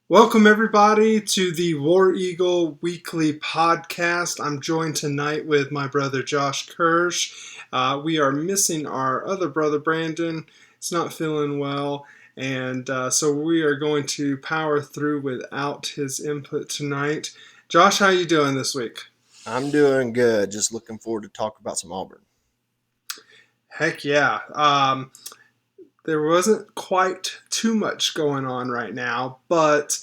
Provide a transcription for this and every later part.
Welcome, everybody, to the War Eagle Weekly Podcast. I'm joined tonight with my brother Josh Kirsch. We are missing our other brother Brandon. He's not feeling well, and so we are going to power through without his input tonight. Josh, how you doing this week? I'm doing good. Just looking forward to talk about some Auburn. Heck yeah. There wasn't quite too much going on right now, but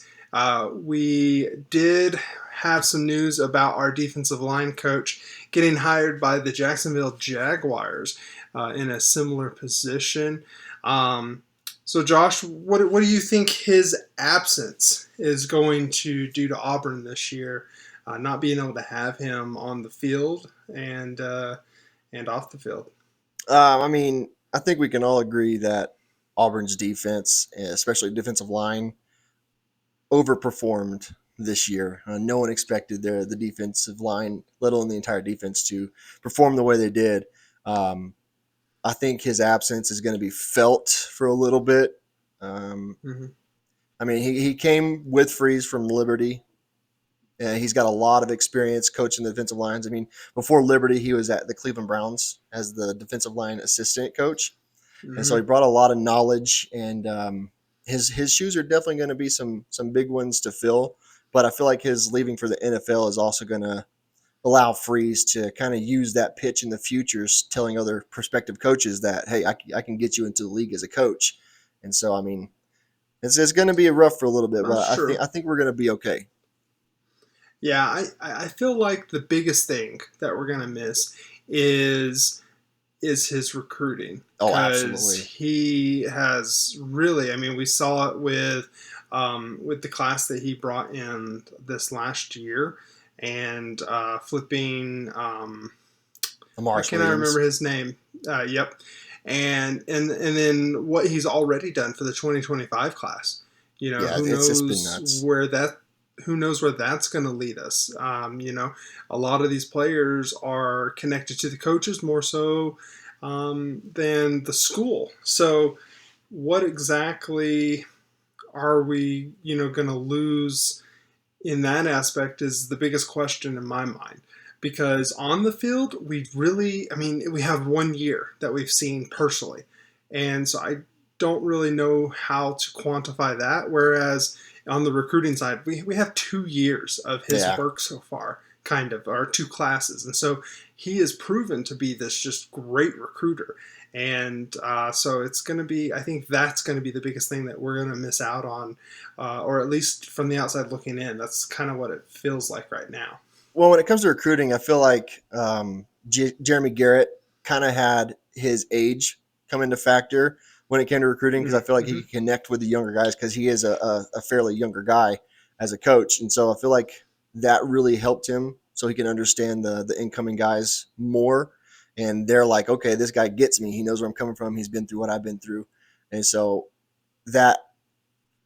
we did have some news about our defensive line coach getting hired by the Jacksonville Jaguars in a similar position. So, Josh, what do you think his absence is going to do to Auburn this year? Not being able to have him on the field and off the field. I think we can all agree that Auburn's defense, especially defensive line, overperformed this year. No one expected the defensive line, let alone the entire defense, to perform the way they did. Um, I think his absence is going to be felt for a little bit. Um, Mm-hmm. he came with Freeze from Liberty. He's got a lot of experience coaching the defensive lines. Before Liberty, he was at the Cleveland Browns as the defensive line assistant coach, and so he Mm-hmm. brought a lot of knowledge. And his shoes are definitely going to be some big ones to fill. But I feel like his leaving for the NFL is also going to allow Freeze to kind of use that pitch in the future, telling other prospective coaches that, hey, I can get you into the league as a coach. And so, it's going to be rough for a little bit, That's but true. I think we're going to be okay. Yeah, I feel like the biggest thing that we're gonna miss is is his recruiting Oh, because absolutely. he has really. I mean, we saw it with the class that he brought in this last year, and flipping. Why Amaris can't I remember Williams. his name? Yep, and then what he's already done for the 2025 class. You know, Yeah, it's been nuts. who knows where that's going to lead us. A lot of these players are connected to the coaches more so than the school. So, what exactly are we, going to lose in that aspect is the biggest question in my mind. Because on the field, we have 1 year that we've seen personally. And so I don't really know how to quantify that. Whereas on the recruiting side, we have 2 years of his Yeah. work so far, kind of, or two classes. And so he has proven to be this just great recruiter. And so it's going to be, I think that's going to be the biggest thing that we're going to miss out on, or at least from the outside looking in. That's kind of what it feels like right now. Well, when it comes to recruiting, I feel like Jeremy Garrett kind of had his age come into factor when it came to recruiting because I feel like he Mm-hmm. could connect with the younger guys because he is a fairly younger guy as a coach. And so I feel like that really helped him so he can understand the incoming guys more. And they're like, okay, this guy gets me. He knows where I'm coming from. He's been through what I've been through. And so that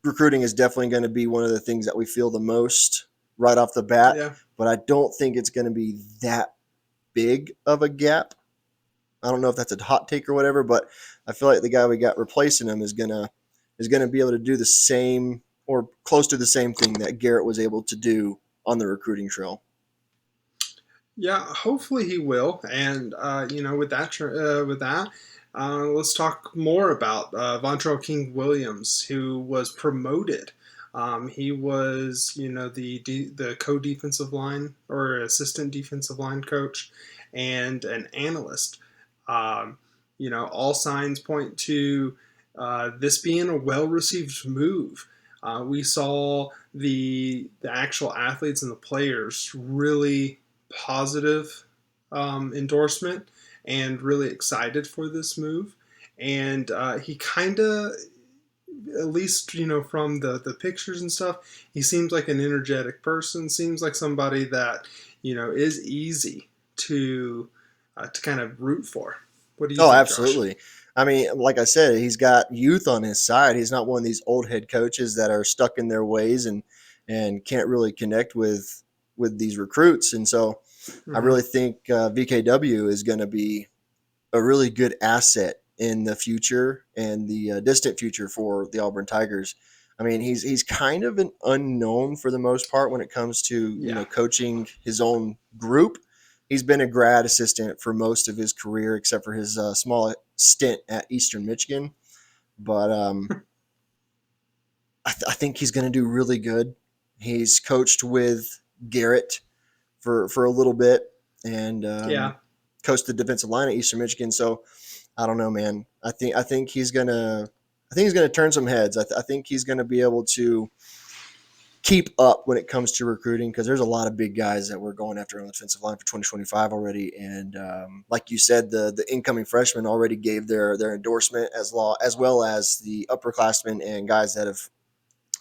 recruiting is definitely going to be one of the things that we feel the most right off the bat. Yeah. But I don't think it's going to be that big of a gap. I don't know if that's a hot take or whatever, but I feel like the guy we got replacing him is gonna be able to do the same or close to the same thing that Garrett was able to do on the recruiting trail. Yeah, hopefully he will. And let's talk more about Vontrell King Williams, who was promoted. He was, the co-defensive line or assistant defensive line coach, and an analyst. All signs point to this being a well-received move. We saw the actual athletes and the players really positive endorsement and really excited for this move. And he kind of, at least from the pictures and stuff, he seems like an energetic person. Seems like somebody that is easy to kind of root for. What do you Oh, think, Josh? absolutely. Like I said, he's got youth on his side. He's not one of these old head coaches that are stuck in their ways and can't really connect with these recruits. And so I Mm-hmm. really think VKW is going to be a really good asset in the future and the distant future for the Auburn Tigers. I mean, he's kind of an unknown for the most part when it comes to Yeah. coaching his own group. He's been a grad assistant for most of his career, except for his small stint at Eastern Michigan. But I think he's going to do really good. He's coached with Garrett for a little bit and Yeah. coached the defensive line at Eastern Michigan. So I don't know, man. I think he's gonna turn some heads. I think he's gonna be able to keep up when it comes to recruiting because there's a lot of big guys that we're going after on the defensive line for 2025 already. And like you said, the incoming freshmen already gave their endorsement as well as the upperclassmen and guys that have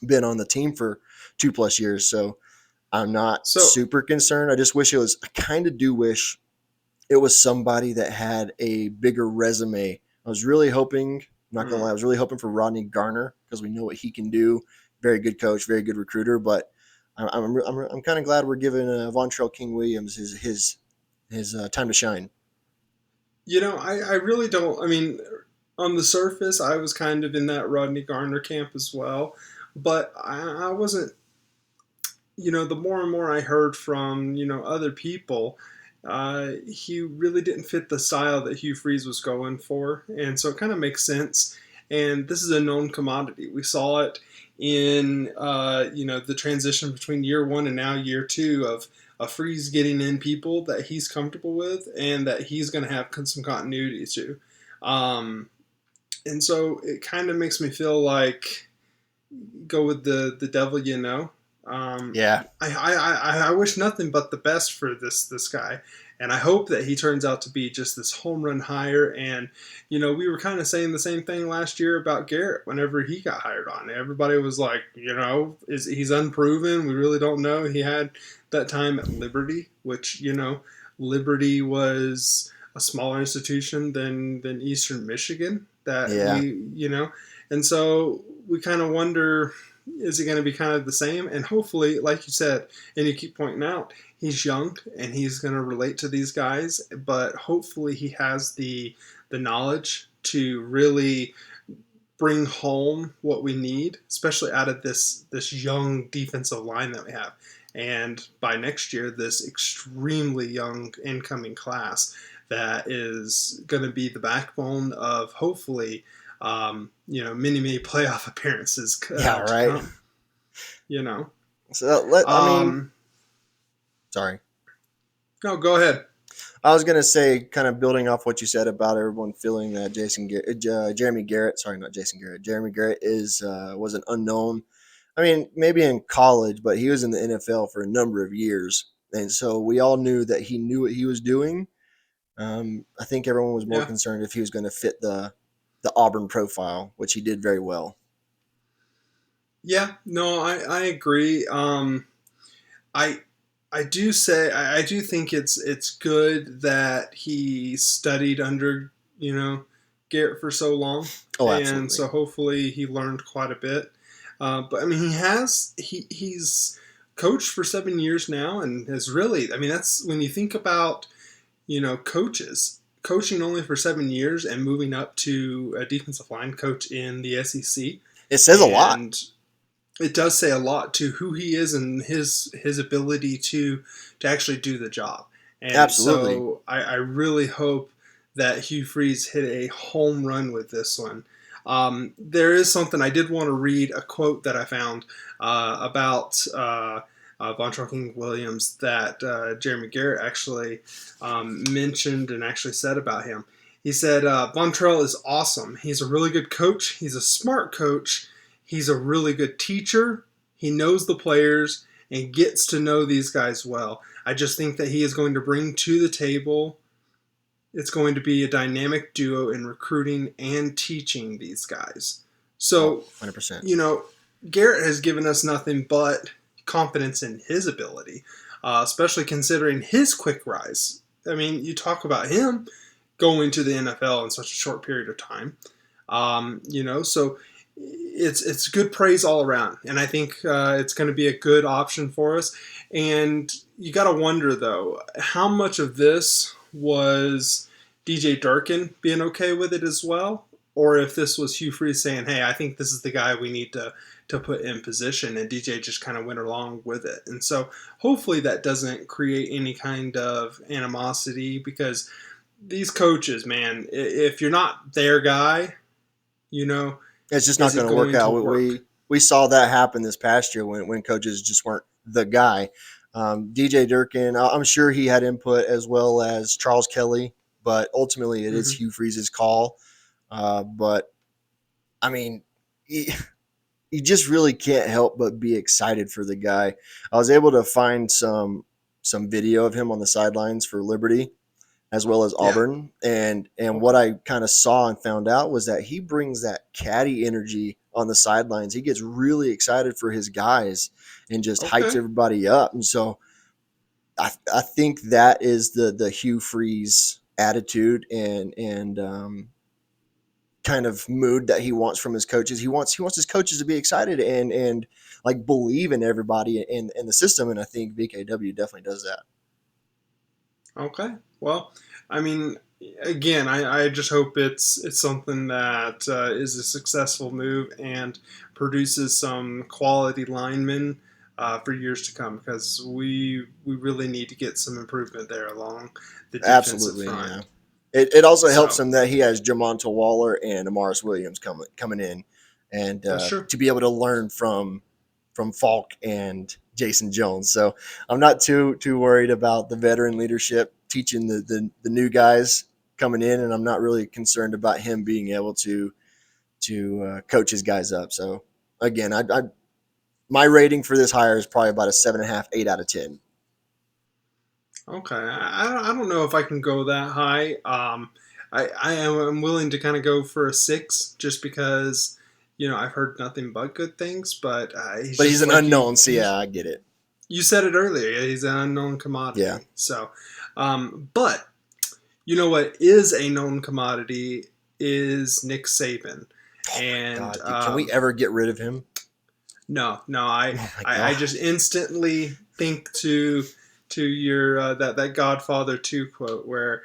been on the team for 2+ years. So I'm not So, super concerned. I just wish it was. I kind of do wish it was somebody that had a bigger resume. I was really hoping, not gonna lie, I was really hoping for Rodney Garner because we know what he can do. Very good coach, very good recruiter. But I'm kind of glad we're giving Vontrell King Williams his time to shine. I really don't. I mean, on the surface, I was kind of in that Rodney Garner camp as well, but I wasn't. The more and more I heard from other people, he really didn't fit the style that Hugh Freeze was going for, and so it kind of makes sense. And this is a known commodity. We saw it in the transition between year one and now year two of a Freeze getting in people that he's comfortable with and that he's going to have some continuity to. Um, and so it kind of makes me feel like go with the devil you know. Um, Yeah, I wish nothing but the best for this guy, and I hope that he turns out to be just this home run hire. And we were kind of saying the same thing last year about Garrett whenever he got hired on. Everybody was like, he's unproven. We really don't know. He had that time at Liberty, which Liberty was a smaller institution than Eastern Michigan. That yeah, and so we kind of wonder, is it going to be kind of the same? And hopefully, like you said, and you keep pointing out, he's young and he's going to relate to these guys, but hopefully he has the knowledge to really bring home what we need, especially out of this young defensive line that we have. And by next year, this extremely young incoming class that is going to be the backbone of hopefully many playoff appearances yeah. to Right. come. You know. So I mean, Um, sorry. no, go ahead. I was gonna say, kind of building off what you said about everyone feeling that Jeremy Garrett, sorry, not Jason Garrett, Jeremy Garrett was an unknown. I mean, maybe in college, but he was in the NFL for a number of years, and so we all knew that he knew what he was doing. I think everyone was more Yeah. concerned if he was going to fit the Auburn profile, which he did very well. Yeah. No, I agree. I I do say I do think it's good that he studied under Garrett for so long, Oh, and absolutely. so hopefully he learned quite a bit. But I mean, he's coached for 7 years now, and has really. I mean, that's when you think about coaches coaching only for 7 years and moving up to a defensive line coach in the SEC, It says a lot. and it does say a lot to who he is and his ability to actually do the job. And Absolutely. so I really hope that Hugh Freeze hit a home run with this one. There is something I did want to read a quote that I found about Von Trucking Williams that Jeremy Garrett actually mentioned and actually said about him. He said, Von Trell is awesome. He's a really good coach. He's a smart coach. He's a really good teacher. He knows the players and gets to know these guys well. I just think that he is going to bring to the table, it's going to be a dynamic duo in recruiting and teaching these guys. Oh, So, 100%. Garrett has given us nothing but confidence in his ability, especially considering his quick rise. I mean, you talk about him going to the NFL in such a short period of time. So it's good praise all around, and I think it's going to be a good option for us. And you got to wonder though, how much of this was DJ Durkin being okay with it as well, or if this was Hugh Freeze saying, "Hey, I think this is the guy we need to put in position," and DJ just kind of went along with it. And so hopefully that doesn't create any kind of animosity, because these coaches, man, if you're not their guy, you know, It's just not is going it to work going to out. work? We saw that happen this past year when coaches just weren't the guy. DJ Durkin, I'm sure he had input as well as Charles Kelly, but ultimately it is Hmm. Hugh Freeze's call. But I mean, you just really can't help but be excited for the guy. I was able to find some video of him on the sidelines for Liberty as well as Yeah. Auburn. And what Okay. I kind of saw and found out was that he brings that catty energy on the sidelines. He gets really excited for his guys and just hypes Okay. everybody up. And so I think that is the Hugh Freeze attitude and kind of mood that he wants from his coaches. He wants his coaches to be excited and like believe in everybody in the system. And I think VKW definitely does that. Okay. Well, I mean, again, I just hope it's something that is a successful move and produces some quality linemen for years to come, because we really need to get some improvement there along the defensive Absolutely, yeah. front. It also helps So him that he has Jamonta Waller and Amaris Williams coming in, and that's true. to be able to learn from Falk and Jason Jones. So I'm not too worried about the veteran leadership teaching the new guys coming in, and I'm not really concerned about him being able to coach his guys up. So again, I my rating for this hire is probably about a 7.5, 8 out of 10. Okay, I don't know if I can go that high. I am I'm willing to kind of go for a six, just because I've heard nothing but good things. But he's But he's just an like unknown, so yeah, I get it. you said it earlier. He's an unknown Yeah. commodity. So, but you know what is a known commodity is Nick Saban, Oh my and god, dude! Can we ever get rid of him? no, no, Oh my I god. just instantly think to your that Godfather 2 quote, where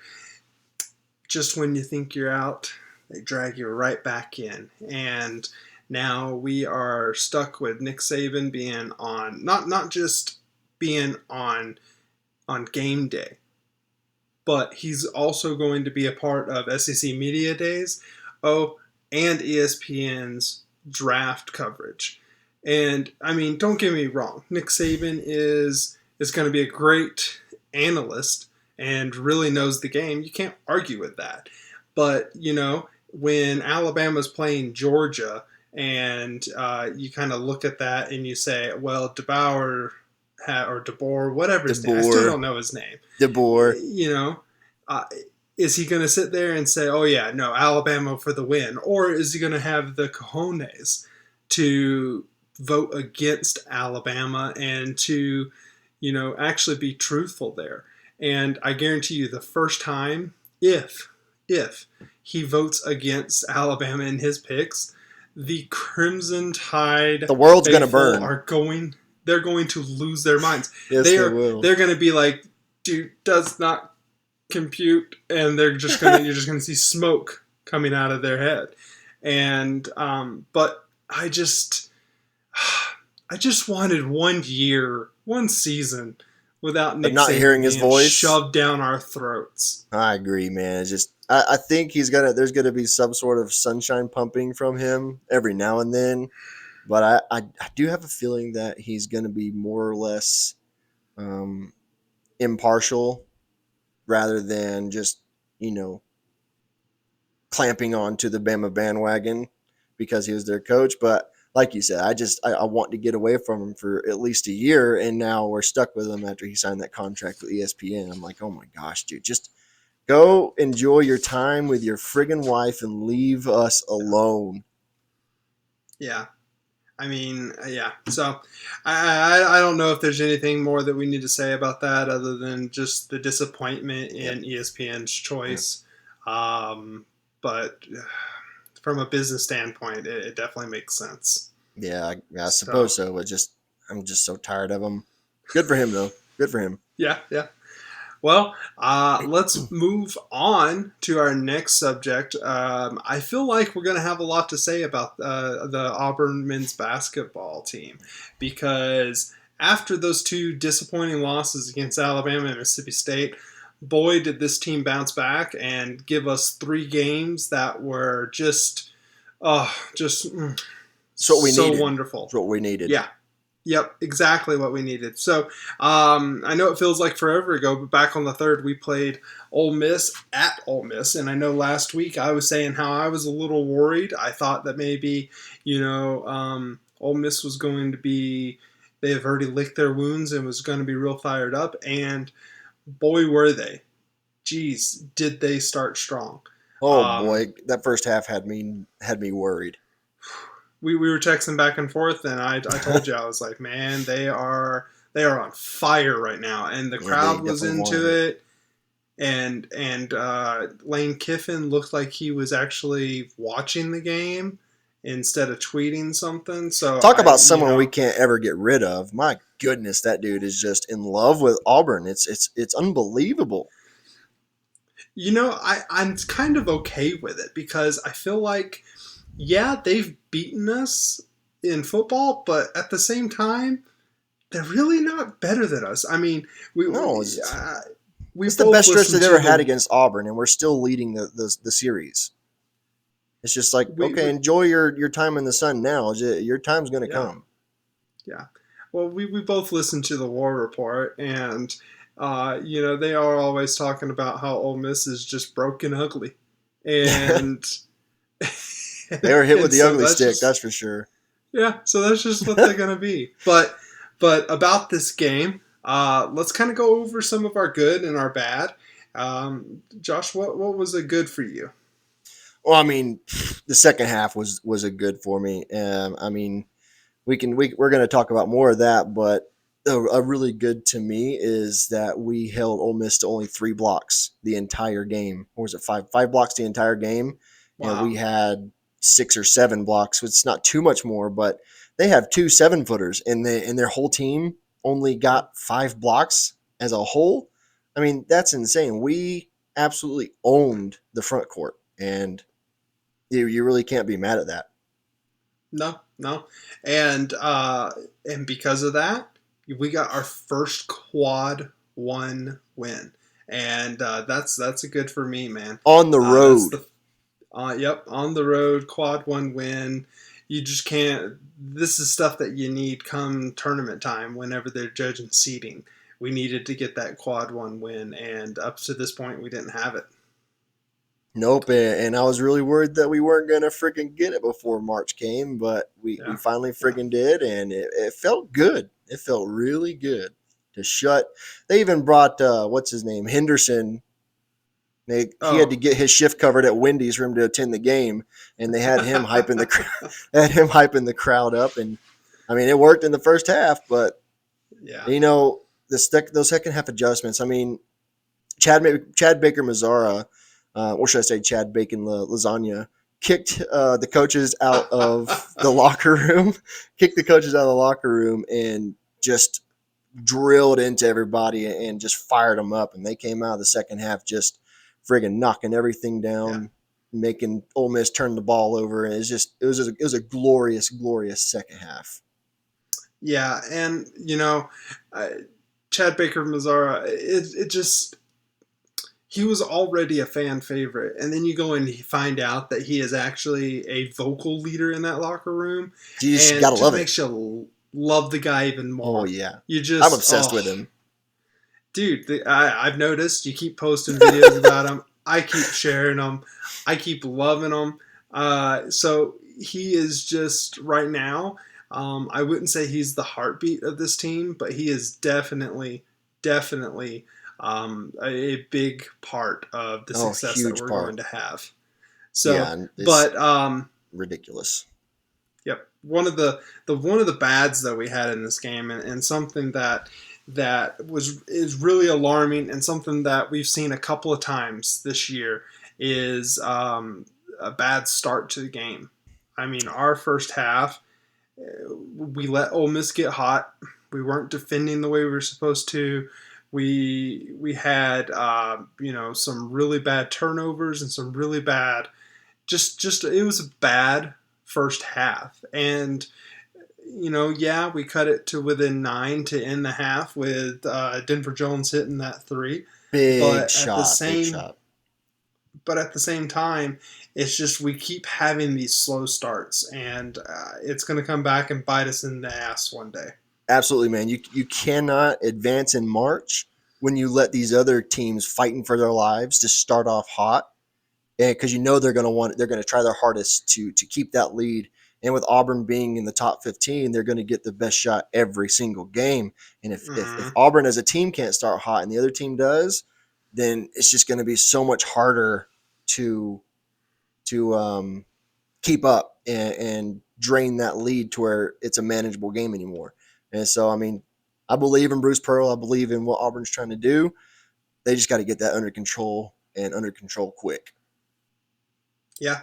just when you think you're out, they drag you right back in. And now we are stuck with Nick Saban being on, not just being on game day, but he's also going to be a part of SEC Media Days. Oh, and ESPN's draft coverage. And I mean, don't get me wrong, Nick Saban is going to be a great analyst and really knows the game. You can't argue with that. But when Alabama's playing Georgia, and you kind of look at that and you say, well, DeBauer or DeBoer, whatever his name, I still DeBoer, don't know his name. DeBoer. You know, uh, is he going to sit there and say, "Oh yeah, no, Alabama for the win," or is he going to have the cojones to vote against Alabama and to, actually be truthful there? And I guarantee you, the first time, if he votes against Alabama in his picks, the Crimson Tide The world's gonna faithful burn. are going. They're going to lose their minds. Yes, They they are. will. They're going to be like, dude, does not compute, and they're just gonna you're just gonna see smoke coming out of their head. And but I just wanted 1 year, 1 season without Of Nick not Saban hearing his being voice, shoved down our throats. I agree, man. It's just I think he's gonna. There's gonna be some sort of sunshine pumping from him every now and then, but I do have a feeling that he's gonna be more or less um, impartial rather than just you know clamping on to the Bama bandwagon because he was their coach. But like you said, I want to get away from him for at least a year, and now we're stuck with him after he signed that contract with ESPN. I'm like, oh my gosh, dude, just go enjoy your time with your friggin' wife and leave us alone. Yeah, I mean, yeah. So I don't know if there's anything more that we need to say about that, other than just the disappointment Yep. in ESPN's Yep. choice. But from a business standpoint, it definitely makes sense. Yeah, I suppose So so. But just I'm just so tired of him. Good for him though. Good for him. yeah, yeah. Well, let's move on to our next subject. I feel like we're going to have a lot to say about the Auburn men's basketball team because after those two disappointing losses against Alabama and Mississippi State, boy, did this team bounce back and give us 3 games that were just It's what we so needed. wonderful. It's what we needed. Yeah, yep, exactly what we needed. So I know it feels like forever ago, but back on the third, we played Ole Miss at Ole Miss, and I know last week I was saying how I was a little worried. I thought that maybe Ole Miss was going to be they have already licked their wounds and was going to be real fired up, and boy were they! Geez, did they start strong? Oh Um, boy, that first half had me worried. we were texting back and forth, and I told you I was like, man, they are on fire right now, and the Yeah, they crowd was definitely into wanted it. it, and Lane Kiffin looked like he was actually watching the game instead of tweeting something. So Talk about someone we can't ever get rid of. My goodness, that dude is just in love with Auburn. It's unbelievable. I'm kind of okay with it because I feel like yeah they've beaten us in football, but at the same time they're really not better than us. I mean, we No, we, uh, we it's the both best stretch they've listened ever to had the against Auburn, and we're still leading the series. It's just like, okay, we enjoy your time in the sun now. Your time's going to yeah, come. yeah. Well, we both listened to the War Report, and they are always talking about how Ole Miss is just broken ugly, and They were hit with and the so ugly that's stick, just that's for sure. yeah, so that's just what they're gonna be. But about this game, let's kind of go over some of our good and our bad. Josh, what was a good for you? Well, I mean, the second half was a good for me. I mean, we're going to talk about more of that, but a really good to me is that we held Ole Miss to only 3 blocks the entire game. Or was it five blocks the entire game? And we Wow. had 6 or 7 blocks. It's not too much more, but they have 2 7-footers, and their whole team only got 5 blocks as a whole. I mean, that's insane. We absolutely owned the front court, and you really can't be mad at that. No, no, and because of that, we got our first quad one win, and that's a good for me, man. On the That's road. the yep, on the road quad one win. You just can't. This is stuff that you need come tournament time. Whenever they're judging seeding, we needed to get that quad one win, and up to this point, we didn't have it. Nope, and I was really worried that we weren't gonna freaking get it before March came, but we Yeah, finally yeah. freaking did, and it felt good. It felt really good to shut. They even brought what's his name, Henderson. He had to Oh, get his shift covered at Wendy's for him to attend the game, and they had him hyping the had him hyping the crowd up, and I mean it worked in the first half, but yeah. you know those second half adjustments. I mean Chad Baker Mazzara, or should I say Chad Bacon Lasagna, kicked the coaches out of the locker room, kicked the coaches out of the locker room, and just drilled into everybody and just fired them up. And they came out of the second half just friggin' knocking everything Yeah. down, making Ole Miss turn the ball over. And it was a glorious, glorious second half. Yeah, and uh, Chad Baker Mazzara, it just he was already a fan favorite, and then you go and find out that he is actually a vocal leader in that locker room, You just and gotta it just love it. makes you love the guy even Oh more. yeah, You I'm just obsessed with him. dude, I've noticed you keep posting videos about him. I keep sharing them. I keep loving them. So he is just right now. I wouldn't say he's the heartbeat of this team, but he is definitely a big part of the Oh, success that huge we're going part. to have. Yeah, So, and it's but ridiculous. yep. One of the bads that we had in this game, and something that is really alarming, and something that we've seen a couple of times this year is a bad start to the game. I mean, our first half, we let Ole Miss get hot. We weren't defending the way we were supposed to. We had some really bad turnovers and some really bad just it was a bad first half. And yeah, we cut it to within 9 to end the half with Denver Jones hitting that three. Big But at the shot, big same shot. but at the same time, it's just we keep having these slow starts, and it's going to come back and bite us in the ass one day. Absolutely, man. You cannot advance in March when you let these other teams fighting for their lives just start off hot, and because they're going to try their hardest to keep that lead. And with Auburn being in the top 15, they're going to get the best shot every single game. And if Mm-hmm. Auburn as a team can't start hot and the other team does, then it's just going to be so much harder to to keep up and drain that lead to where it's a manageable game anymore. And so, I mean, I believe in Bruce Pearl. I believe in what Auburn's trying to do. They just got to get that under control and under control quick. Yeah,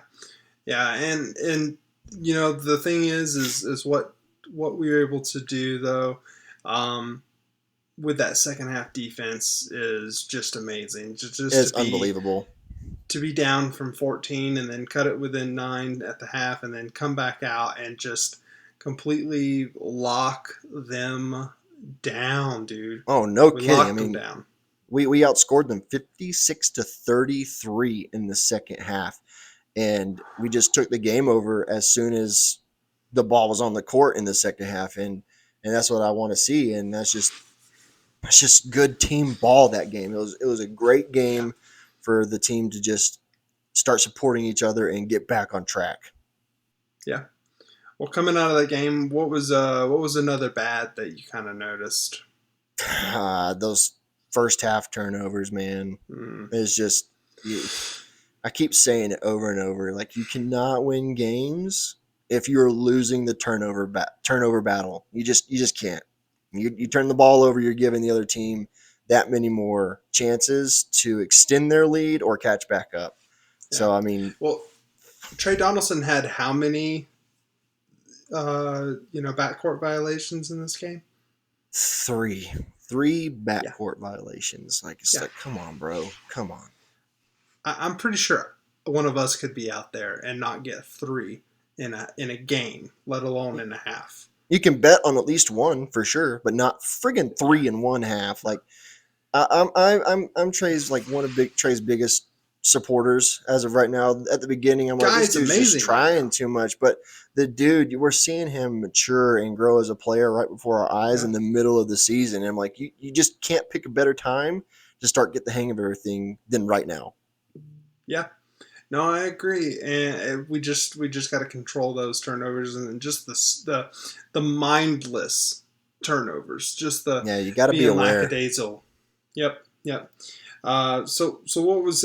yeah, and the thing is what we were able to do though. Um, with that second half defense is just amazing. Just It's unbelievable. to be down from 14 and then cut it within 9 at the half and then come back out and just completely lock them down, dude. Oh, no We kidding. I locked them mean, down. we outscored them 56-33 in the second half. And we just took the game over as soon as the ball was on the court in the second half. And that's what I want to see. And that's just good team ball that game. It was a great Yeah, game for the team to just start supporting each other and get back on track. yeah. Well, coming out of that game, what was another bad that you kind of noticed? Those first half turnovers, man, Mm, is just I keep saying it over and over. Like you cannot win games if you're losing the turnover battle. You just can't. You turn the ball over, you're giving the other team that many more chances to extend their lead or catch back up. yeah. So I mean, Well, Trey Donaldson had how many backcourt violations in this game? three Yeah, backcourt violations. Like it's yeah. like, come on, bro, come on. I'm pretty sure one of us could be out there and not get three in a game, let alone in a half. You can bet on at least one for sure, but not friggin' Yeah, three and one half. no. Like I'm Trey's like one of Trey's biggest supporters as of right now. At the beginning, I'm like, this Guy's dude's just amazing right trying now. too much. But the dude, we're seeing him mature and grow as a player right before our eyes Yeah, in the middle of the season. And I'm like, you just can't pick a better time to start get the hang of everything than right now. yeah. No, I agree, and we just got to control those turnovers and just the mindless turnovers, just the Yeah, you got to be being aware. lackadaisical. Yep, yep. So what was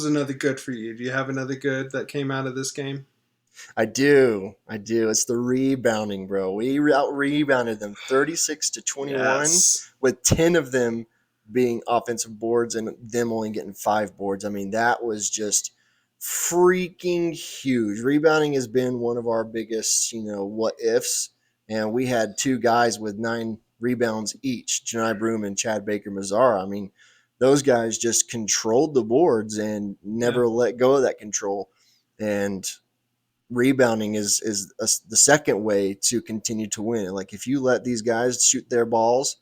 another good for you? Do you have another good that came out of this game? I do. It's the rebounding, bro. We out rebounded them 36-21, Yes. with 10 of them being offensive boards and them only getting 5 boards. I mean, that was just freaking huge. Rebounding has been one of our biggest, what ifs. And we had two guys with 9 rebounds each, Janai Broom and Chad Baker Mazara. I mean, those guys just controlled the boards and Yeah. never let go of that control. And rebounding is the second way to continue to win. Like if you let these guys shoot their balls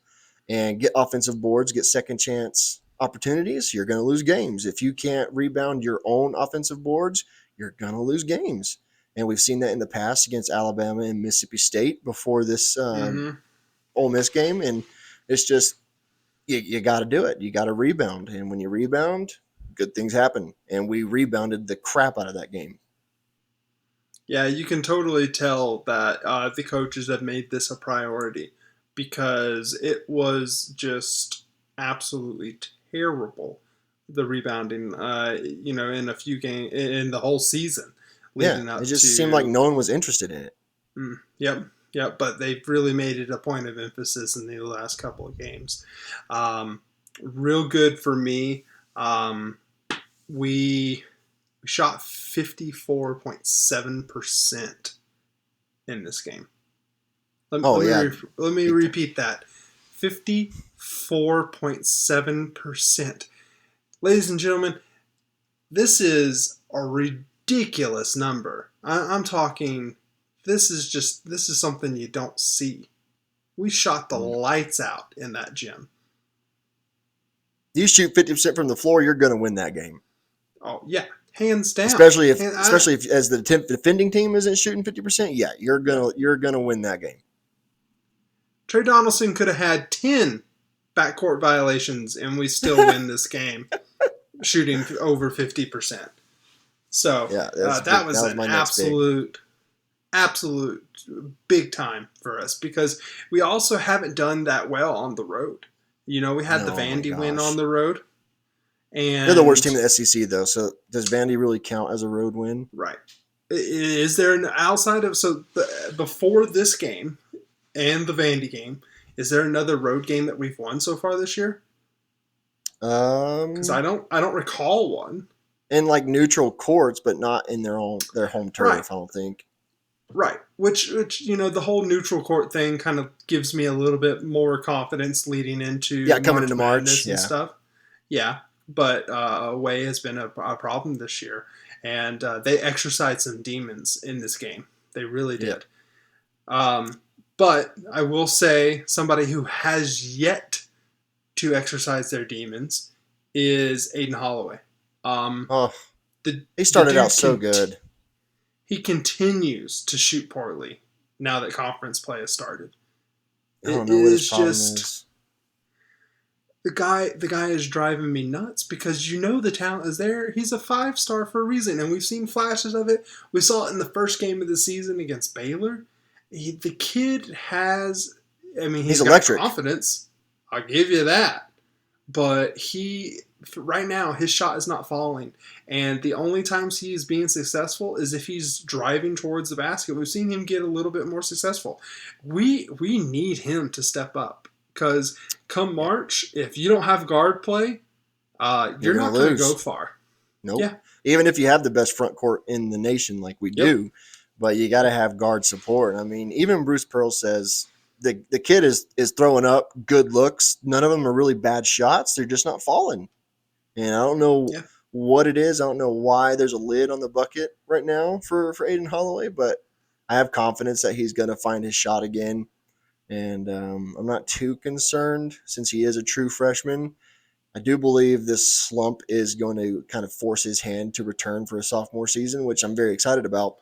and get offensive boards, get second chance opportunities, you're going to lose games. If you can't rebound your own offensive boards, you're going to lose games. And we've seen that in the past against Alabama and Mississippi State before this Mm-hmm. Ole Miss game. And it's just you got to do it. You got to rebound, and when you rebound, good things happen. And we rebounded the crap out of that game. Yeah, you can totally tell that the coaches have made this a priority because it was just absolutely terrible. The rebounding, in a few games in the whole season Yeah, leading it up just seemed like to. no one was interested in it. Yep, yep. But they've really made it a point of emphasis in the last couple of games. Um, Real good for me. Um, we shot 54.7% in this game. Let, Oh let me yeah, let me big time. repeat that. 54.7%. Ladies and gentlemen, this is a ridiculous number. I'm talking, this is something you don't see. We shot the lights out in that gym. You shoot 50% from the floor, you're going to win that game. Oh, yeah. Hands down. Especially if as the defending team isn't shooting 50%, yeah, you're gonna win that game. Trey Donaldson could have had 10 backcourt violations and we still win this game, shooting over 50%. So yeah, that was an absolute big time for us because we also haven't done that well on the road. We had the Vandy win on the road. And they're the worst team in the SEC, though. So does Vandy really count as a road win? Right. Is there an outside of before this game and the Vandy game? Is there another road game that we've won so far this year? Because I don't recall one. In like neutral courts, but not in their home turf. Right. I don't think. Right. Which the whole neutral court thing kind of gives me a little bit more confidence leading into coming into March and stuff. Yeah. But away has been a problem this year. And they exercised some demons in this game. They really did. But I will say somebody who has yet to exercise their demons is Aiden Holloway. He started out so good. He continues to shoot poorly now that conference play has started. I don't know what his problem is. The guy is driving me nuts because the talent is there. He's a 5-star for a reason, and we've seen flashes of it. We saw it in the first game of the season against Baylor. The kid has, he's got electric confidence. I'll give you that. But right now, his shot is not falling. And the only times he is being successful is if he's driving towards the basket. We've seen him get a little bit more successful. We need him to step up. Because come March, if you don't have guard play, you're not going to go far. Nope. Yeah. Even if you have the best front court in the nation like we do, but you got to have guard support. Even Bruce Pearl says the kid is throwing up good looks. None of them are really bad shots. They're just not falling. And I don't know what it is. I don't know why there's a lid on the bucket right now for Aiden Holloway, but I have confidence that he's going to find his shot again. And I'm not too concerned since he is a true freshman. I do believe this slump is going to kind of force his hand to return for a sophomore season, which I'm very excited about.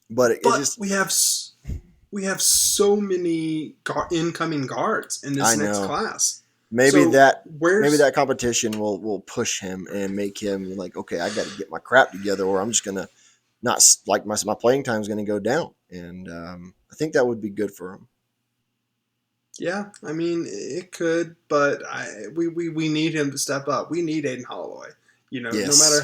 But we have so many incoming guards in this next class. Maybe that competition will push him and make him like, okay, I got to get my crap together, or I'm just gonna not like my playing time is going to go down. And I think that would be good for him. Yeah, it could, but we need him to step up. We need Aiden Holloway. No matter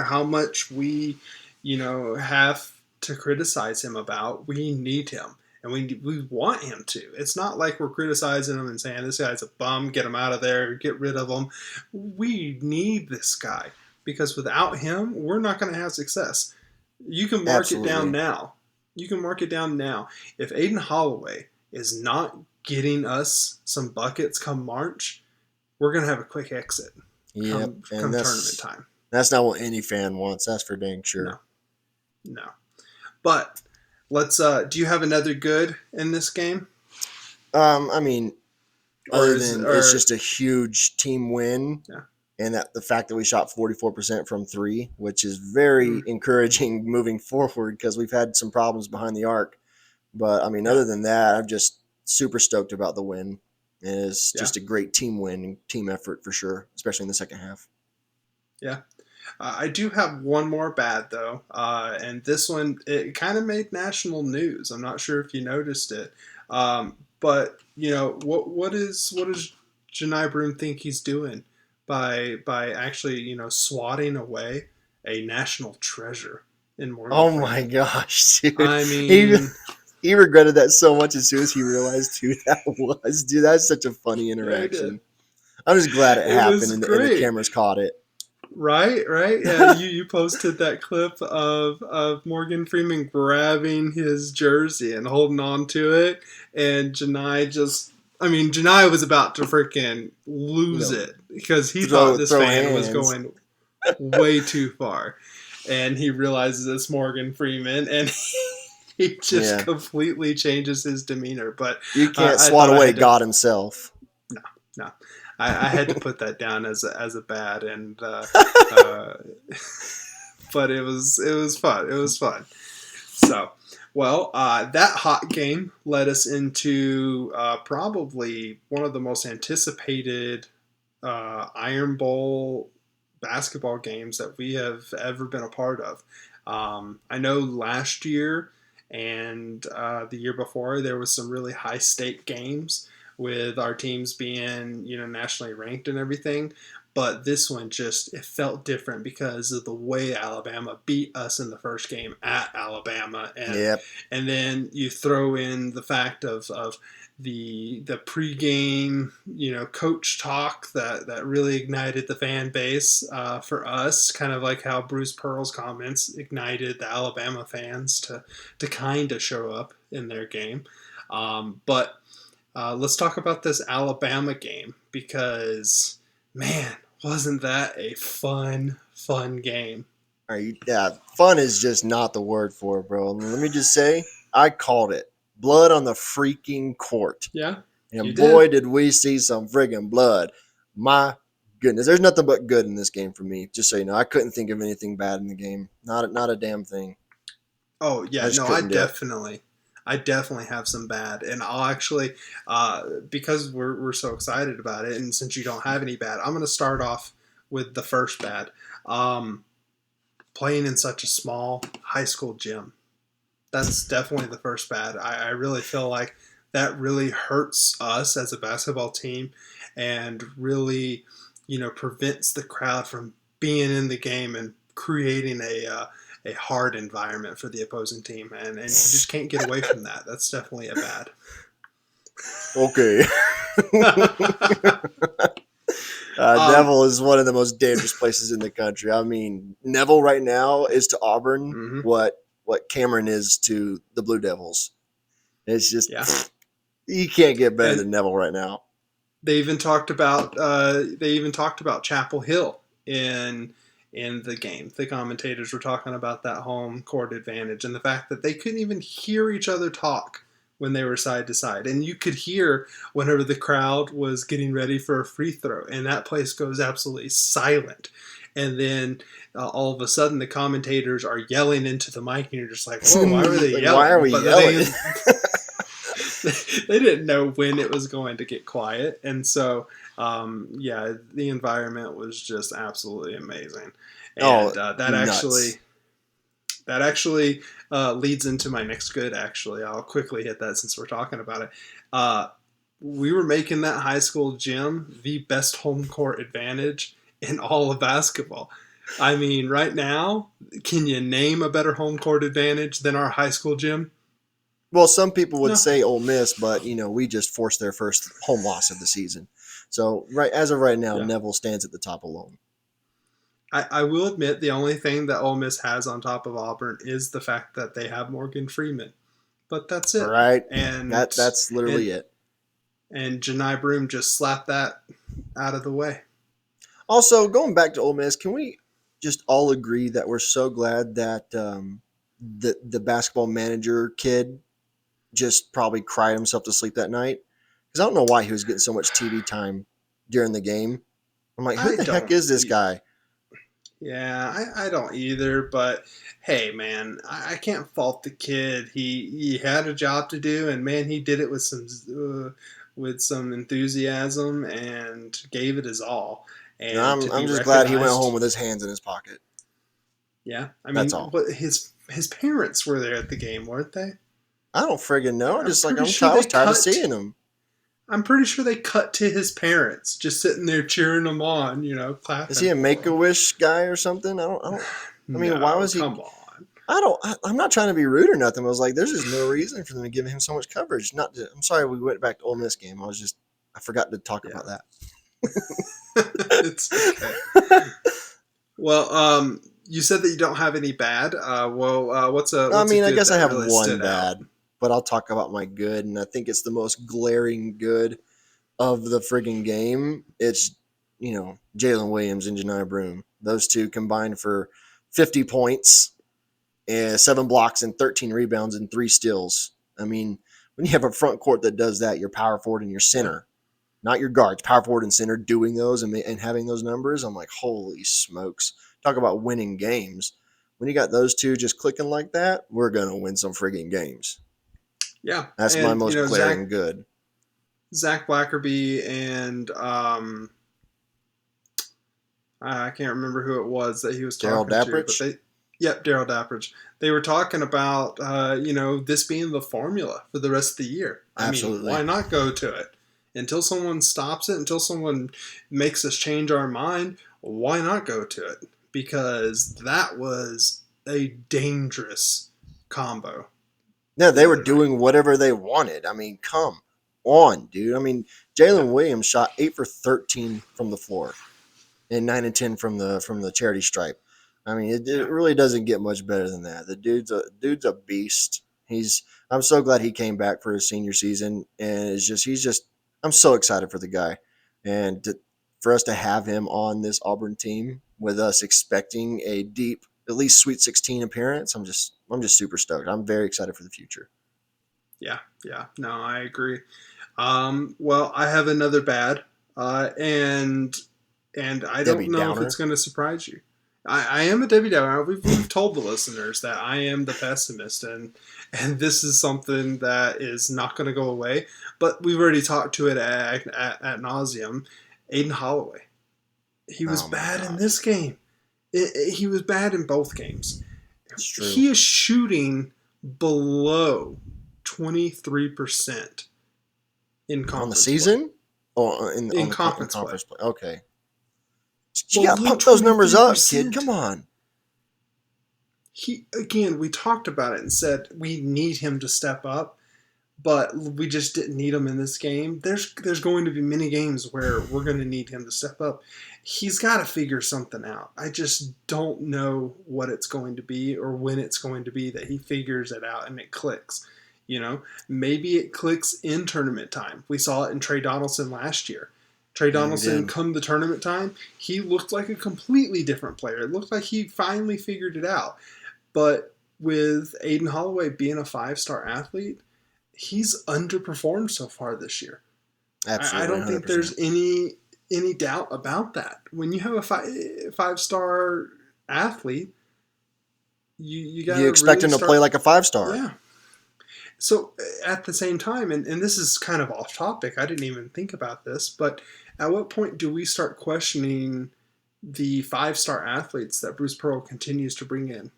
how much we, have to criticize him about, we need him, and we want him to. It's not like we're criticizing him and saying this guy's a bum, get him out of there, get rid of him. We need this guy because without him, we're not going to have success. You can mark it down now. If Aiden Holloway is not getting us some buckets come March, we're going to have a quick exit come tournament time. That's not what any fan wants. That's for dang sure. No. But let's do you have another good in this game? It's just a huge team win. Yeah. And that the fact that we shot 44% from 3, which is very encouraging moving forward because we've had some problems behind the arc. But, other than that, I'm just super stoked about the win. And it's just a great team win and team effort for sure, especially in the second half. Yeah. I do have one more bad, though. And this one, it kind of made national news. I'm not sure if you noticed it. But, what does Janai Broom think he's doing by actually, swatting away a national treasure in Morgan? Oh, my gosh, dude. He regretted that so much as soon as he realized who that was. Dude, that's such a funny interaction. I'm just glad it happened and the cameras caught it. Right. Yeah, you posted that clip of Morgan Freeman grabbing his jersey and holding on to it, and Janai just I mean, Janai was about to freaking You lose know, it because he thought this throw fan was hands. going way too far. And he realizes it's Morgan Freeman, and he just Yeah, completely changes his demeanor. But you can't I swat thought I away had to God Himself. no, no, I had to put that down as a bad, and uh, but it was fun. It was fun. So, well, that hot game led us into probably one of the most anticipated Iron Bowl basketball games that we have ever been a part of. I know last year and the year before there was some really high stake games with our teams being nationally ranked and everything. But this one just it felt different because of the way Alabama beat us in the first game at Alabama, Yep. and then you throw in the fact of the pregame coach talk that really ignited the fan base for us, kind of like how Bruce Pearl's comments ignited the Alabama fans to kind of show up in their game. But let's talk about this Alabama game because man, wasn't that a fun game? Yeah, fun is just not the word for it, bro. And let me just say, I called it. Blood on the freaking court. Yeah, you And did. boy, did we see some friggin' blood. My goodness, there's nothing but good in this game for me. Just so you know, I couldn't think of anything bad in the game. Not a damn thing. Oh I yeah, just no, I couldn't do it. definitely, I definitely have some bad, and I'll actually, because we're so excited about it, and since you don't have any bad, I'm gonna start off with the first bad. Um, Playing in such a small high school gym. That's definitely the first bad. I really feel like that really hurts us as a basketball team, and really, prevents the crowd from being in the game and creating a hard environment for the opposing team, and you just can't get away from that. That's definitely a bad. Okay. um, Neville is one of the most dangerous places in the country. I mean, Neville right now is to Auburn mhm, what Cameron is to the Blue Devils. It's yeah, just you can't get better and than Neville right now. they even talked about Chapel Hill in the game. The commentators were talking about that home court advantage and the fact that they couldn't even hear each other talk when they were side to side. And you could hear whenever the crowd was getting ready for a free throw, and that place goes absolutely silent. And then all of a sudden, the commentators are yelling into the mic, and you're just like, "Whoa, why were they Like, why are yelling?" we But the thing yelling? is, they didn't know when it was going to get quiet, and so yeah, the environment was just absolutely amazing, Oh, and nuts. that actually leads into my next good. Actually, I'll quickly hit that since we're talking about it. Uh, we were making that high school gym the best home court advantage in all of basketball. I mean, right now, can you name a better home court advantage than our high school gym? Well, some people would No. say Ole Miss, but we just forced their first home loss of the season. So right as of right now, Yeah. Neville stands at the top alone. I will admit the only thing that Ole Miss has on top of Auburn is the fact that they have Morgan Freeman, but that's All it. right, And that's and literally it. and Janai Broom just slapped that out of the way. Also, going back to Ole Miss, can we just all agree that we're so glad that the basketball manager kid just probably cried himself to sleep that night? Because I don't know why he was getting so much TV time during the game. I'm like, who I the heck don't. is this guy? Yeah, I don't either. But hey, man, I can't fault the kid. He had a job to do, and man, he did it with some enthusiasm and gave it his all. And And to I'm be just glad he went home recognized, with his hands in his pocket. yeah. I That's mean, all. what his parents were there at the game, weren't they? I don't friggin' know. I'm Just like pretty sure I they was tired of cut. seeing him. I'm pretty sure they cut to his parents just sitting there cheering him on, Is he clapping a for Make a him. Wish guy or something? I don't. I mean, why No, was he? come on. I don't. I'm not trying to be rude or nothing. I was like, there's just no reason for them to give him so much coverage. Not. To, I'm sorry we went back to Ole Miss game. I forgot to talk about Yeah, that. it's okay. Well, you said that you don't have any bad. I what's a mean, I good guess I that have really one stood out? bad, but I'll talk about my good, and I think it's the most glaring good. of the friggin' game, it's Jalen Williams and Janai Broome. Those two combined for 50 points, and 7 blocks and 13 rebounds and 3 steals. I mean, when you have a front court that does that, your power forward and your Yeah. center, not your guards, power forward and center doing those and having those numbers, I'm like, holy smokes. Talk about winning games. When you got those two just clicking like that, we're going to win some friggin' games. Yeah. That's my And, most glaring good. Zach Blackerby and I can't remember who it was that he was Daryl talking to, but Dapprich? yep, Daryl Dapprich. They were talking about, this being the formula for the rest of the year. I mean, Absolutely. why not go to it? Until someone stops it, until someone makes us change our mind, why not go to it? Because that was a dangerous combo Yeah, they the were other night. doing whatever they wanted. I mean, come on, dude. I mean, Yeah, Jalen Williams shot 8 for 13 from the floor and 9 and 10 from the charity stripe. I mean, it yeah, really doesn't get much better than that. The dude's a beast. I'm so glad he came back for his senior season, and he's just I'm so excited for the guy, and for us to have him on this Auburn team with us expecting a deep, at least Sweet 16 appearance. I'm just super stoked. I'm very excited for the future. yeah, yeah. No, I agree. Well, I have another bad, and I Debbie don't know if it's Downer. going to surprise you. I am a Debbie Downer. We've told the listeners that I am the pessimist, and this is something that is not going to go away. But we've already talked to it at nauseum. Aiden Holloway, he was Oh my bad in gosh, this game. He was bad in both games. it's true. He is shooting below 23% in On the conference play. season, or In in conference play. conference play. Okay, you got to Below pump those numbers up, kid. 23%. Come on. He again, we talked about it and said we need him to step up, but we just didn't need him in this game. There's going to be many games where we're going to need him to step up. He's got to figure something out. I just don't know what it's going to be or when it's going to be that he figures it out and it clicks. Maybe it clicks in tournament time. We saw it in Trey Donaldson last year. Trey Yeah, we Donaldson, did. come the tournament time, he looked like a completely different player. It looked like he finally figured it out. But with Aiden Holloway being a 5-star athlete, he's underperformed so far this year. I Absolutely, don't think there's 100%. any doubt about that. When you have a five-star athlete, you got You to expect really him to play start. like a 5 star. Yeah. So at the same time, and this is kind of off topic, I didn't even think about this, but at what point do we start questioning the 5-star athletes that Bruce Pearl continues to bring in?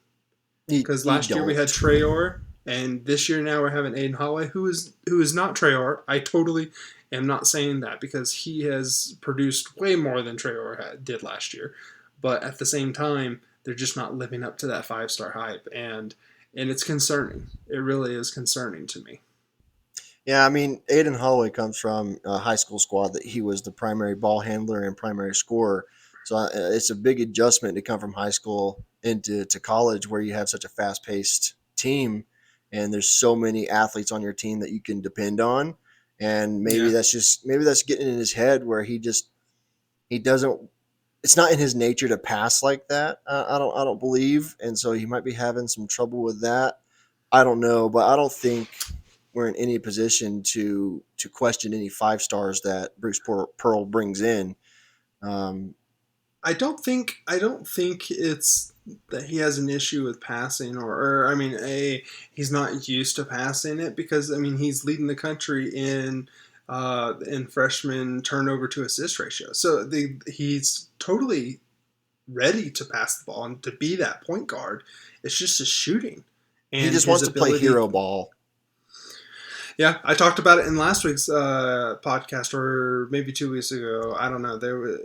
Because You last year we had don't. Trayor, and this year now we're having Aiden Holloway, who is not Trayor. I totally am not saying that because he has produced way more than Trayor did last year, but at the same time, they're just not living up to that 5-star hype, and it's concerning. It really is concerning to me. Yeah, I mean, Aiden Holloway comes from a high school squad that he was the primary ball handler and primary scorer. So it's a big adjustment to come from high school into college where you have such a fast paced team and there's so many athletes on your team that you can depend on. And Yeah, maybe that's getting in his head where he doesn't it's not in his nature to pass like that. I don't believe, and so he might be having some trouble with that. I don't know, but I don't think we're in any position to question any 5 stars that Bruce Pearl brings in. Um, I don't think it's that he has an issue with passing, or I mean, he's not used to passing it because I mean he's leading the country in freshman turnover to assist ratio. So he's totally ready to pass the ball and to be that point guard. It's just his shooting he and just his wants to play ability. hero ball. Yeah, I talked about it in last week's podcast, or maybe 2 weeks ago. I don't know. There was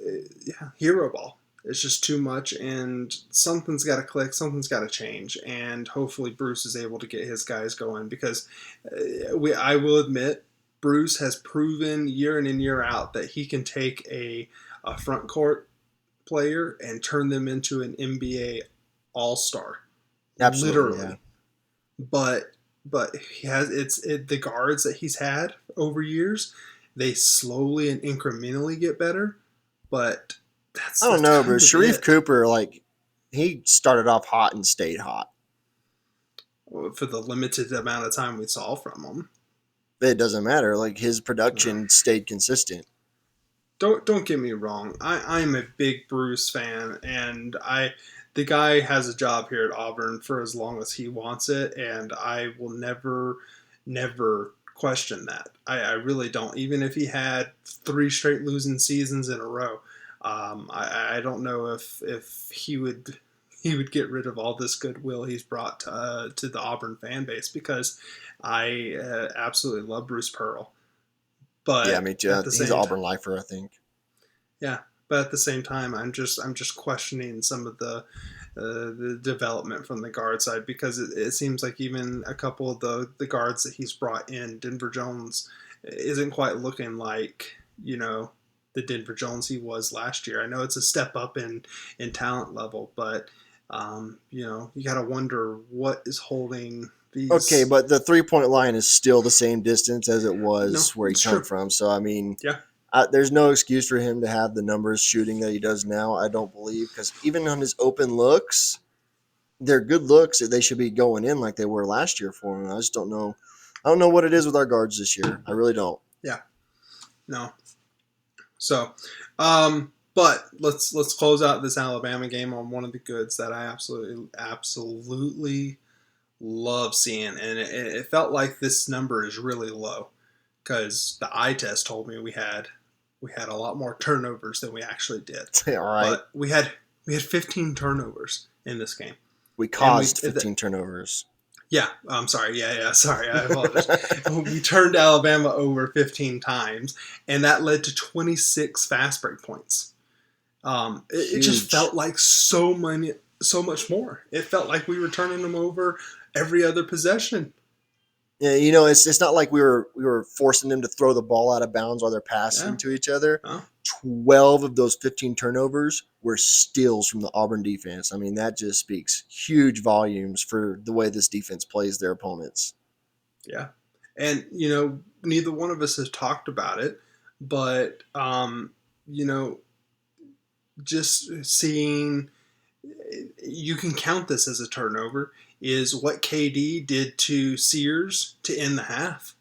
yeah, hero ball. It's just too much, and something's got to click. Something's got to change, and hopefully Bruce is able to get his guys going because I will admit, Bruce has proven year in and year out that he can take a front court player and turn them into an NBA all star, Absolutely, yeah. literally. But he has the guards that he's had over years. they slowly and incrementally get better, but I don't that's know, but kind of Sharif it Cooper, like, he started off hot and stayed hot. for the limited amount of time we saw from him. It doesn't matter. Like, his Uh, production stayed consistent. don't get me wrong. I'm a big Bruce fan, and I the guy has a job here at Auburn for as long as he wants it, and I will never question that. I really don't. Even if he had three straight losing seasons in a row, I don't know if he would get rid of all this goodwill he's brought to the Auburn fan base, because I absolutely love Bruce Pearl, Yeah, but me too. at the He's an same time, Auburn lifer, I think. yeah, but at the same time, I'm just questioning some of the development from the guard side, because it seems like even a couple of the guards that he's brought in, Denver Jones, isn't quite looking like, the Denver Jones he was last year. I know it's a step up in talent level, but you got to wonder what is holding Okay, these. but the 3-point line is still the same distance as it No, was where he it's come true. from. So, I mean, Yeah, there's no excuse for him to have the numbers shooting that he does now, I don't believe, because even on his open looks, they're good looks. They should be going in like they were last year for him. I just don't know. I don't know what it is with our guards this year. I really don't. yeah, no. So, but let's close out this Alabama game on one of the goods that I absolutely love seeing, and it felt like this number is really low, because the eye test told me we had a lot more turnovers than we actually did, All right. but we had 15 turnovers in this game, We and caused 15 turnovers. yeah, I'm sorry. Yeah, sorry. I apologize. We turned Alabama over 15 times, and that led to 26 fast break points. It just Huge. felt like so much more. It felt like we were turning them over every other possession. Yeah, it's not like we were forcing them to throw the ball out of bounds while they're passing Yeah. to each other. Oh, 12 of those 15 turnovers were steals from the Auburn defense. I mean, that just speaks huge volumes for the way this defense plays their opponents. yeah. And neither one of us has talked about it, but you know, just seeing, you can count this as a turnover, is what KD did to Sears to end the half.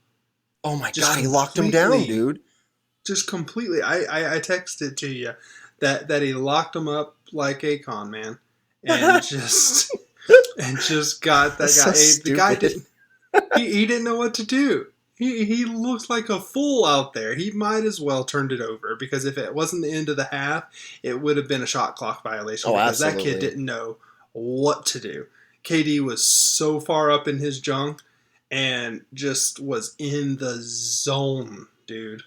Oh my Just god, he locked him down, completely, dude. just completely. I texted to you that he locked him up like a con man, and That's just got that so guy. The guy stupid. didn't. He didn't know what to do. He looks like a fool out there. He might as well turned it over, because if it wasn't the end of the half, it would have been a shot clock violation, Oh, because that kid absolutely. didn't know what to do. KD was so far up in his junk and just was in the zone, dude.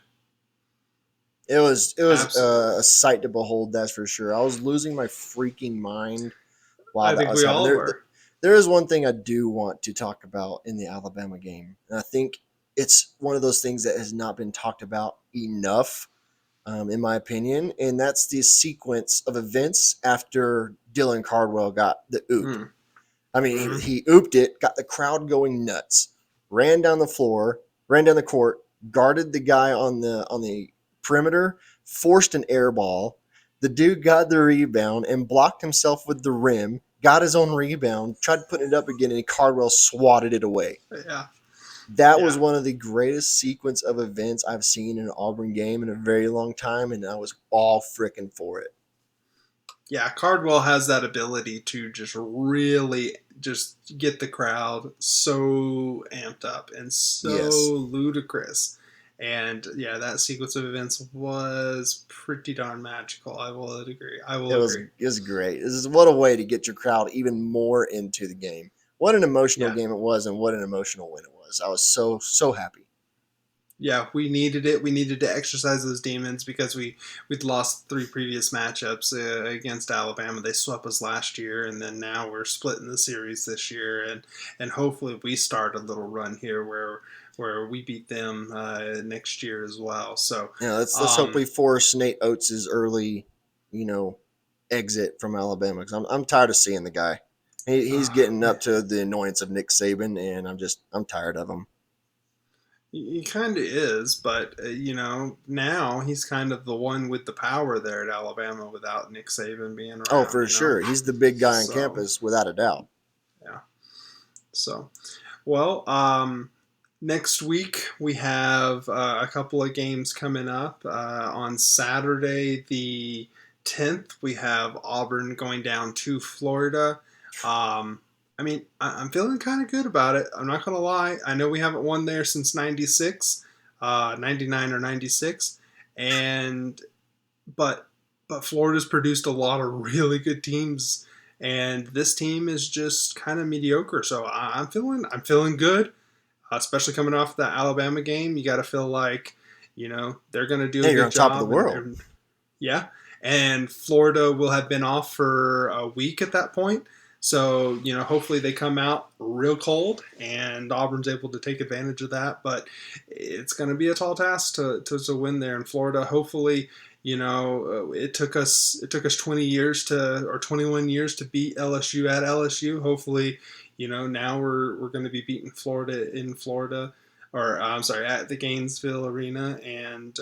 It was Absolutely. a sight to behold, that's for sure. I was losing my freaking mind while I that think was we happening. all There, were. there is one thing I do want to talk about in the Alabama game, and I think it's one of those things that has not been talked about enough, in my opinion, and that's the sequence of events after Dylan Cardwell got the oop. Mm. I mean, Mm-hmm. he ooped it, got the crowd going nuts, ran down the floor, ran down the court, guarded the guy on the perimeter, forced an air ball. The dude got the rebound and blocked himself with the rim, got his own rebound, tried putting it up again, and Cardwell swatted it away. Yeah. That was Yeah. one of the greatest sequence of events I've seen in an Auburn game in a very long time, and I was all freaking for it. Yeah, Cardwell has that ability to just really just get the crowd so amped up and so Yes. ludicrous. And yeah, that sequence of events was pretty darn magical. I will agree. I It will was agree. it was great. This is what a way to get your crowd even more into the game. What an emotional Yeah. game it was, and what an emotional win it was. I was so happy. Yeah, we needed it. We needed to exercise those demons, because we'd lost three previous matchups against Alabama. They swept us last year, and then now we're splitting the series this year, and hopefully we start a little run here where we beat them next year as well. So, Let's hope um, we force Nate Oates' early, you know, exit from Alabama, because I'm tired of seeing the guy. He's getting man, up to the annoyance of Nick Saban, and I'm tired of him. He kind of is, but now he's kind of the one with the power there at Alabama without Nick Saban being Oh, around. for sure. He's the big guy on So campus, without a doubt. yeah. So well, next week we have a couple of games coming up. On Saturday the 10th, we have Auburn going down to Florida. Um, I mean, I'm feeling kind of good about it. I'm not going to lie. I know we haven't won there since 96, 99 or 96. And, but, but Florida's produced a lot of really good teams. And this team is just kind of mediocre. So I'm feeling good, especially coming off that Alabama game. You got to feel like, they're going to do Yeah, a you're good on top of the job. world. And yeah, and Florida will have been off for a week at that point. So, hopefully they come out real cold and Auburn's able to take advantage of that. But it's going to be a tall task to win there in Florida. Hopefully, it took us 20 years or 21 years to beat LSU at LSU. Hopefully, now we're going to be beating Florida in Florida, or I'm sorry, at the Gainesville Arena, and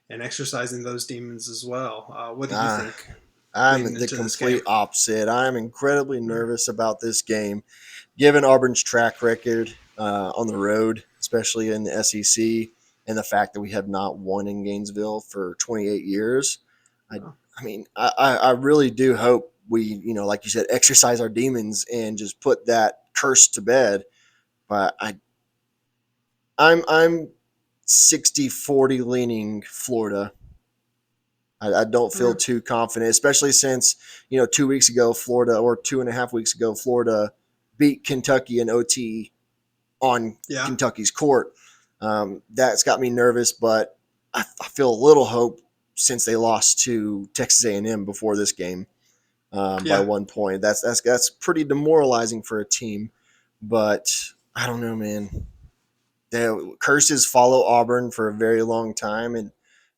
exercising those demons as well. What do you Ah, think I'm leading the into this game? complete opposite. I'm incredibly nervous about this game, given Auburn's track record on the road, especially in the SEC, and the fact that we have not won in Gainesville for 28 years. I, Oh, I mean, I really do hope we, like you said, exercise our demons and just put that curse to bed. But I'm 60-40 leaning Florida. I don't feel eh, too confident, especially since 2 weeks ago, Florida, or 2.5 weeks ago, Florida beat Kentucky in OT on yeah, Kentucky's court. That's got me nervous, but I feel a little hope since they lost to Texas A&M before this game by yeah. 1 point. That's pretty demoralizing for a team, but I don't know, man. The curses follow Auburn for a very long time, and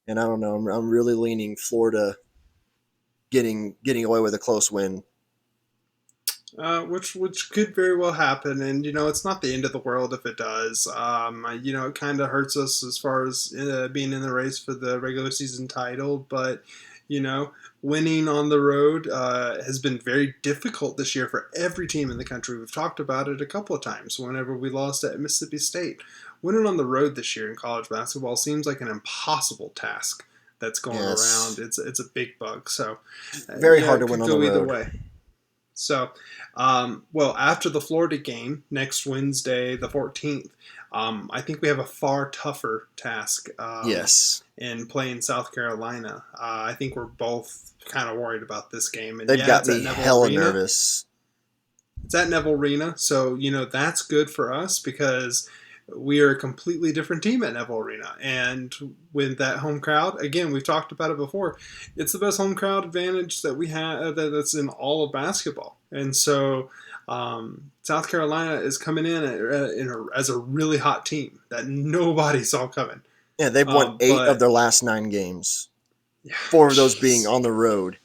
I don't know. I'm really leaning Florida getting away with a close win. Which could very well happen, and it's not the end of the world if it does. It kind of hurts us as far as being in the race for the regular season title, but you know, winning on the road has been very difficult this year for every team in the country. We've talked about it a couple of times. Whenever we lost at Mississippi State, winning on the road this year in college basketball seems like an impossible task that's going Yeah, around. It's a big bug, so very hard it to win could on the go either road. way. So, well, after the Florida game next Wednesday, the 14th, I think we have a far tougher task Yes, in playing South Carolina. I think we're both kind of worried about this game. And they've yeah, got it's at me Neville hella Arena. nervous. It's at Neville Arena. So, that's good for us because we are a completely different team at Neville Arena. And with that home crowd, again, we've talked about it before, it's the best home crowd advantage that we have that's in all of basketball. And so South Carolina is coming as a really hot team that nobody saw coming. Yeah, they've won 8 of But, their last 9 games. yeah, 4 of those being jeez. on the road.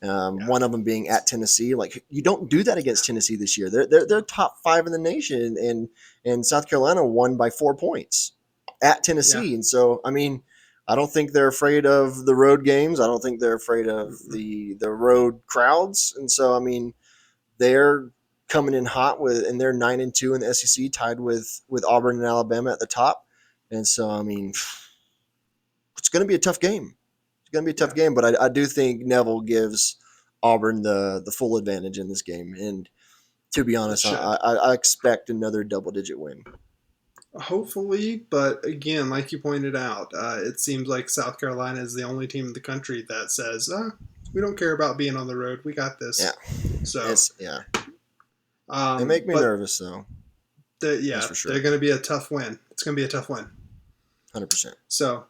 Yeah. One of them being at Tennessee. Like, you don't do that against Tennessee this year. They're top 5 in the nation, and South Carolina won by 4 points at Yeah. Tennessee. And so, I mean, I don't think they're afraid of the road games. I don't think they're afraid of Mm-mm. the road crowds. And so, I mean, they're coming in hot and they're 9-2 in the SEC, tied with Auburn and Alabama at the top. And so, I mean, it's going to be a tough game. It's going to be a tough Yeah. game, but I do think Neville gives Auburn the full advantage in this game. And to be It honest, should. I expect another double digit win. Hopefully, but again, like you pointed out, it seems like South Carolina is the only team in the country that says, we don't care about being on the road. We got Yeah, this. So, yeah. They make me but nervous though. That's yeah, for they're sure. going to be a tough win. It's going to be a tough win. 100%. So,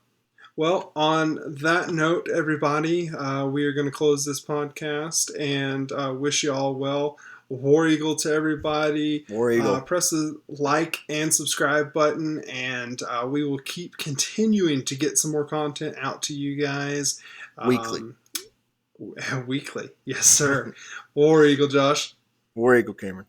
well, on that note, everybody, we are going to close this podcast and wish you all well. War Eagle to everybody. War Eagle Press the like and subscribe button, and we will keep continuing to get some more content out to you guys weekly. weekly. Yes, sir. War Eagle, Josh. War Eagle, Cameron.